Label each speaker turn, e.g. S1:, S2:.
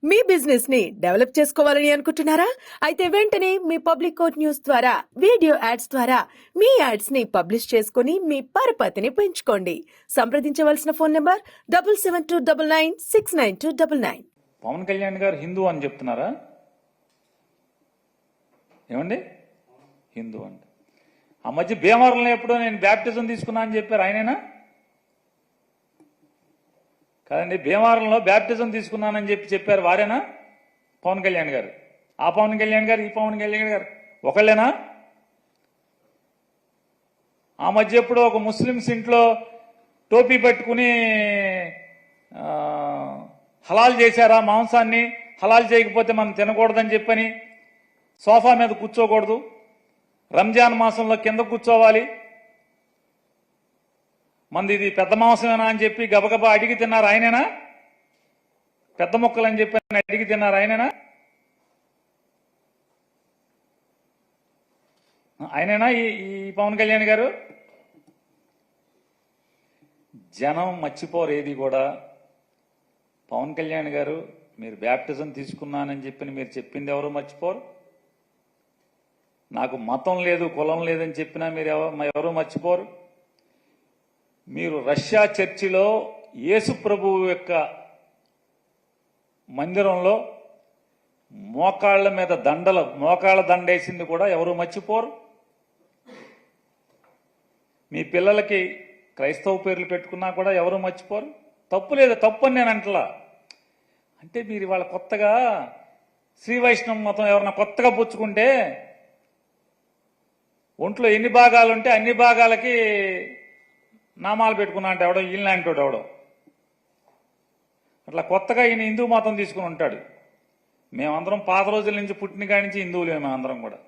S1: మీ business ని develop చేసుకోవాలని అనుకుంటున్నారా? అయితే వెంటనే మీ పబ్లిక్ కోట్ న్యూస్ ద్వారా వీడియో యాడ్స్ ద్వారా మీ యాడ్స్ ని పబ్లిష్ చేసుకుని మీ పరపతిని పెంచుకోండి. సంప్రదించవలసిన ఫోన్ నంబర్ 7729969299.
S2: పవన్ కళ్యాణ్ గారు హిందూ అని చెప్తున్నారా? ఏమండి హిందూ అండి. ఆ మధ్య భీమవరంలో ఎప్పుడో నేను బ్యాప్టిజం తీసుకున్నా అని చెప్పారు, ఆయనేనా? కాదండి, భీమవరంలో బ్యాప్టిజం తీసుకున్నానని చెప్పారు, వారేనా? పవన్ కళ్యాణ్ గారు. ఆ పవన్ కళ్యాణ్ గారు ఈ పవన్ కళ్యాణ్ గారు ఒకళ్ళేనా? ఆ మధ్య ఎప్పుడో ఒక ముస్లిమ్స్ ఇంట్లో టోపీ పెట్టుకుని హలాల్ చేశారా మాంసాన్ని, హలాల్ చేయకపోతే మనం తినకూడదని చెప్పని సోఫా మీద కూర్చోకూడదు, రంజాన్ మాసంలో కింద కూర్చోవాలి, మంది ఇది పెద్ద మాంసమేనా అని చెప్పి గబగబా అడిగి తిన్నారు, ఆయనేనా? పెద్ద మొక్కలు అని చెప్పి అడిగి తిన్నారు, ఆయనేనా? ఆయనేనా ఈ పవన్ కళ్యాణ్ గారు? జనం మర్చిపోరు ఏది కూడా. పవన్ కళ్యాణ్ గారు మీరు బ్యాప్టిజం తీసుకున్నానని చెప్పి మీరు చెప్పింది ఎవరు మర్చిపోరు. నాకు మతం లేదు కులం లేదని చెప్పినా మీరు ఎవరు మర్చిపోరు. మీరు రష్యా చర్చిలో యేసు ప్రభువు యొక్క మందిరంలో మోకాళ్ల మీద మోకాళ్ళ దండేసింది కూడా ఎవరు మర్చిపోరు. మీ పిల్లలకి క్రైస్తవ పేర్లు పెట్టుకున్నా కూడా ఎవరు మర్చిపోరు. తప్పు లేదు, తప్పు అని నేను అంటలా. అంటే మీరు ఇవాళ కొత్తగా శ్రీ వైష్ణవ మతం ఎవరన్నా కొత్తగా పుచ్చుకుంటే ఒంట్లో ఎన్ని భాగాలుంటే అన్ని భాగాలకి నామాలు పెట్టుకున్నా అంటే ఎవడో ఈయనలాంటి ఎవడో అట్లా కొత్తగా ఈయన హిందూ మతం తీసుకుని ఉంటాడు. మేమందరం పాత రోజుల నుంచి పుట్టిన కాడి నుంచి హిందువులే మేమందరం కూడా.